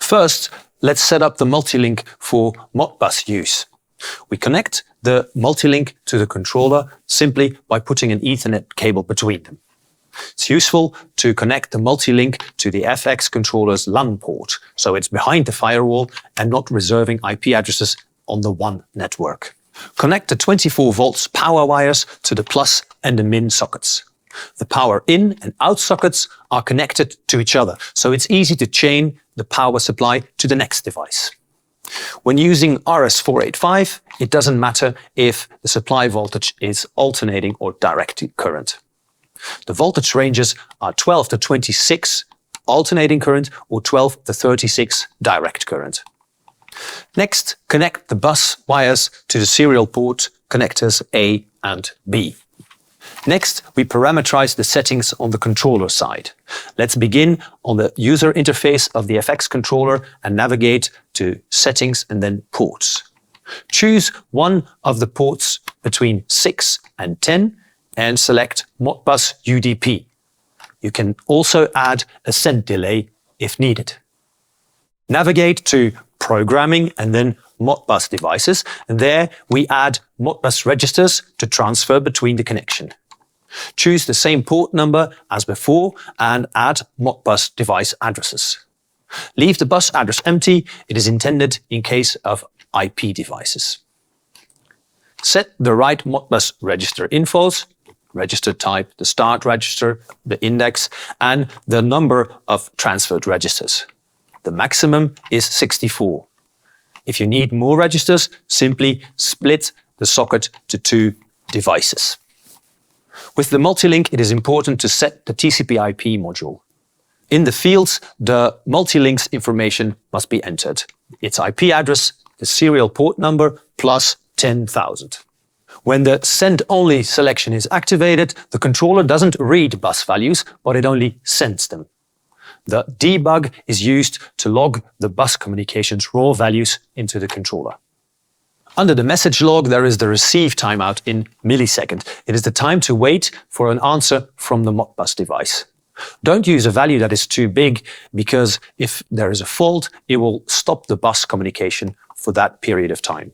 First, let's set up the multi-link for Modbus use. We connect the multi-link to the controller simply by putting an Ethernet cable between them. It's useful to connect the multi-link to the FX controller's LAN port, so it's behind the firewall and not reserving IP addresses on the WAN network. Connect the 24 volts power wires to the plus and the min sockets. The power in and out sockets are connected to each other, so it's easy to chain the power supply to the next device. When using RS485, it doesn't matter if the supply voltage is alternating or direct current. The voltage ranges are 12 to 26 alternating current or 12 to 36 direct current. Next, connect the bus wires to the serial port connectors A and B. Next, we parameterize the settings on the controller side. Let's begin on the user interface of the FX controller and navigate to Settings and then Ports. Choose one of the ports between 6 and 10 and select Modbus UDP. You can also add a send delay if needed. Navigate to Programming and then Modbus devices, and there we add Modbus registers to transfer between the connection. Choose the same port number as before and add Modbus device addresses. Leave the bus address empty, it is intended in case of IP devices. Set the right Modbus register infos, register type, the start register, the index, and the number of transferred registers. The maximum is 64. If you need more registers, simply split the socket to 2 devices. With the multi-link, it is important to set the TCP/IP module. In the fields, the multi-link's information must be entered. Its IP address, the serial port number, plus 10,000. When the send-only selection is activated, the controller doesn't read bus values, but it only sends them. The debug is used to log the bus communications raw values into the controller. Under the message log, there is the receive timeout in millisecond. It is the time to wait for an answer from the Modbus device. Don't use a value that is too big, because if there is a fault, it will stop the bus communication for that period of time.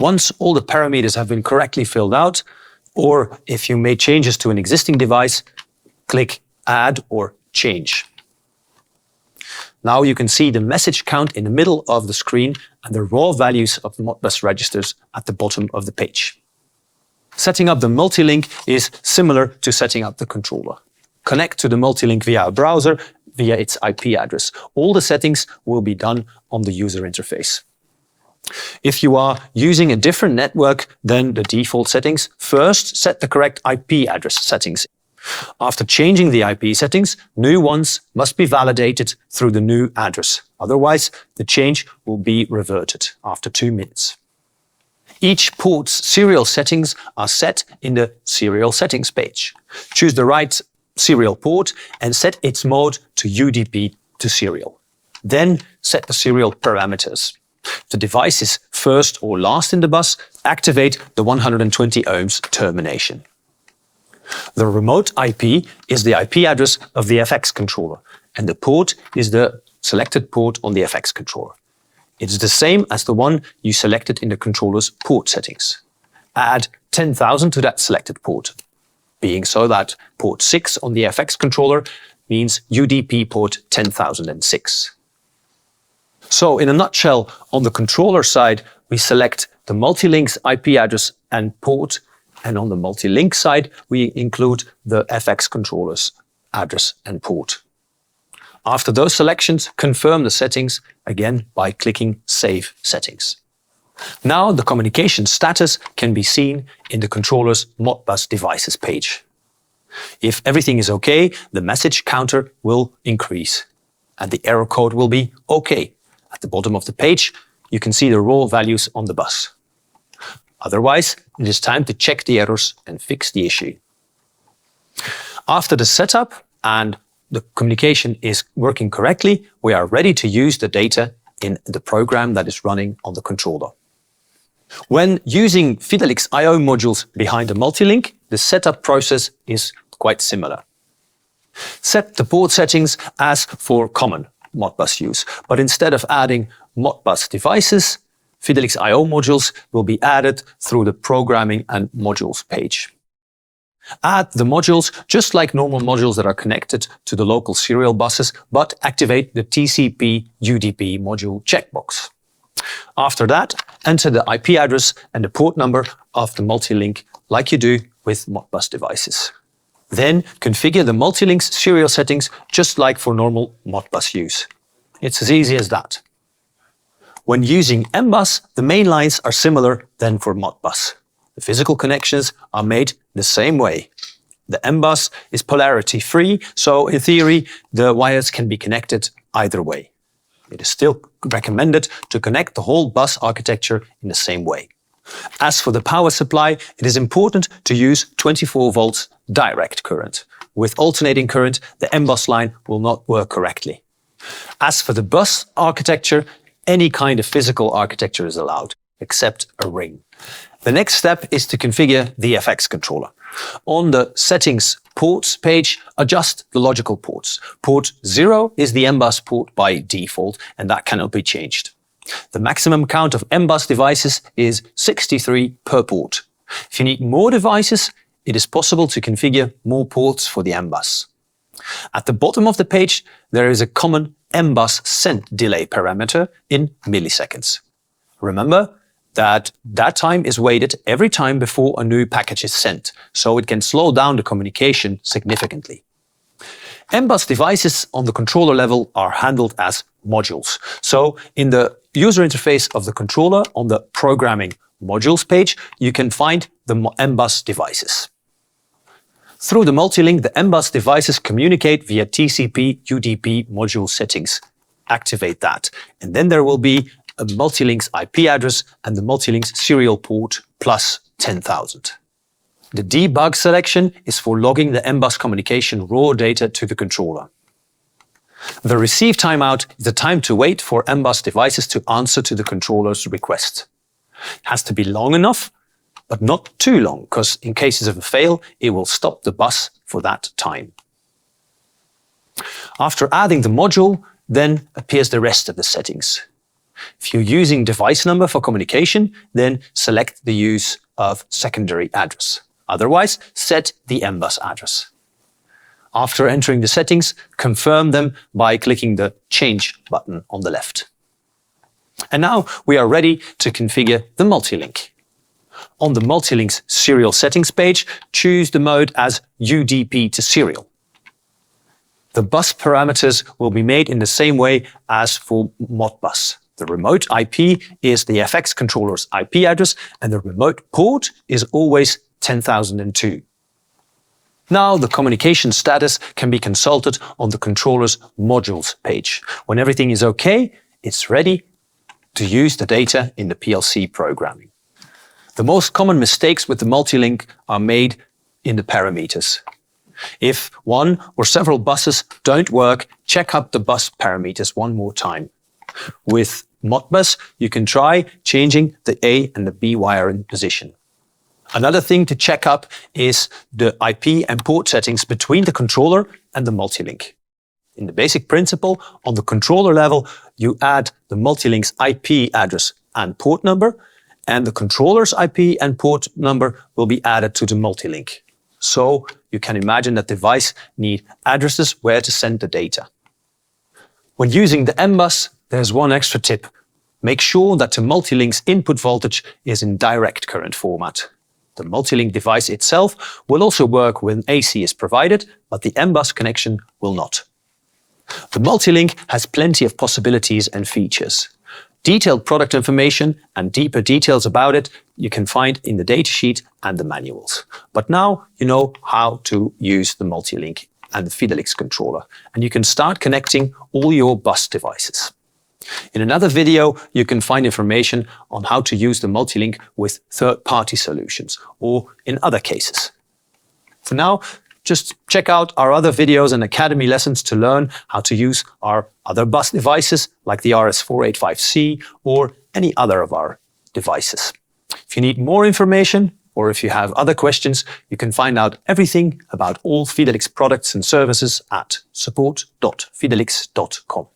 Once all the parameters have been correctly filled out, or if you made changes to an existing device, click Add or Change. Now you can see the message count in the middle of the screen and the raw values of the Modbus registers at the bottom of the page. Setting up the multi-link is similar to setting up the controller. Connect to the multi-link via a browser, via its IP address. All the settings will be done on the user interface. If you are using a different network than the default settings, first set the correct IP address settings. After changing the IP settings, new ones must be validated through the new address. Otherwise, the change will be reverted after 2 minutes. Each port's serial settings are set in the serial settings page. Choose the right serial port and set its mode to UDP to serial. Then set the serial parameters. If the device is first or last in the bus, activate the 120 ohms termination. The remote IP is the IP address of the FX controller, and the port is the selected port on the FX controller. It is the same as the one you selected in the controller's port settings. Add 10,000 to that selected port, being so that port 6 on the FX controller means UDP port 10,006. So in a nutshell, on the controller side, we select the multi-link's IP address and port, and on the multi-link side, we include the FX controller's address and port. After those selections, confirm the settings again by clicking Save Settings. Now the communication status can be seen in the controller's Modbus devices page. If everything is okay, the message counter will increase and the error code will be OK. At the bottom of the page, you can see the raw values on the bus. Otherwise, it is time to check the errors and fix the issue. After the setup and the communication is working correctly, we are ready to use the data in the program that is running on the controller. When using Fidelix I/O modules behind a multi-link, the setup process is quite similar. Set the port settings as for common, Modbus use. But instead of adding Modbus devices, Fidelix I/O modules will be added through the Programming and Modules page. Add the modules just like normal modules that are connected to the local serial buses, but activate the TCP UDP module checkbox. After that, enter the IP address and the port number of the multi-link like you do with Modbus devices. Then configure the multi-link's serial settings just like for normal Modbus use. It's as easy as that. When using M-Bus, the main lines are similar than for Modbus. The physical connections are made the same way. The M-Bus is polarity free, so in theory, the wires can be connected either way. It is still recommended to connect the whole bus architecture in the same way. As for the power supply, it is important to use 24 volts direct current. With alternating current, the M-Bus line will not work correctly. As for the bus architecture, any kind of physical architecture is allowed, except a ring. The next step is to configure the FX controller. On the Settings Ports page, adjust the logical ports. Port 0 is the M-Bus port by default, and that cannot be changed. The maximum count of M-Bus devices is 63 per port. If you need more devices, it is possible to configure more ports for the M-Bus. At the bottom of the page, there is a common M-Bus send delay parameter in milliseconds. Remember that time is weighted every time before a new package is sent, so it can slow down the communication significantly. M-Bus devices on the controller level are handled as modules. So in the user interface of the controller on the Programming Modules page, you can find the M-Bus devices. Through the multi-link, the M-Bus devices communicate via TCP UDP module settings. Activate that. And then there will be a multi-link's IP address and the multi-link's serial port plus 10,000. The debug selection is for logging the M-Bus communication raw data to the controller. The receive timeout is the time to wait for M-Bus devices to answer to the controller's request. It has to be long enough, but not too long, because in cases of a fail, it will stop the bus for that time. After adding the module, then appears the rest of the settings. If you're using device number for communication, then select the use of secondary address. Otherwise, set the M-Bus address. After entering the settings, confirm them by clicking the Change button on the left. And now we are ready to configure the multi-link. On the multi-link's serial settings page, choose the mode as UDP to serial. The bus parameters will be made in the same way as for Modbus. The remote IP is the FX controller's IP address, and the remote port is always 10,002. Now the communication status can be consulted on the controller's modules page. When everything is okay, it's ready to use the data in the PLC programming. The most common mistakes with the multi-link are made in the parameters. If one or several buses don't work, check up the bus parameters one more time. With Modbus, you can try changing the A and the B wire in position. Another thing to check up is the IP and port settings between the controller and the multi-link. In the basic principle, on the controller level, you add the multi-link's IP address and port number, and the controller's IP and port number will be added to the multi-link. So you can imagine that device need addresses where to send the data. When using the M-Bus, there's one extra tip. Make sure that the multi-link's input voltage is in direct current format. The multi-link device itself will also work when AC is provided, but the M-Bus connection will not. The multi-link has plenty of possibilities and features. Detailed product information and deeper details about it you can find in the datasheet and the manuals. But now you know how to use the multi-link and the Fidelix controller, and you can start connecting all your bus devices. In another video, you can find information on how to use the multi-link with third-party solutions or in other cases. For now, just check out our other videos and Academy lessons to learn how to use our other bus devices like the RS485C or any other of our devices. If you need more information or if you have other questions, you can find out everything about all Fidelix products and services at support.fidelix.com.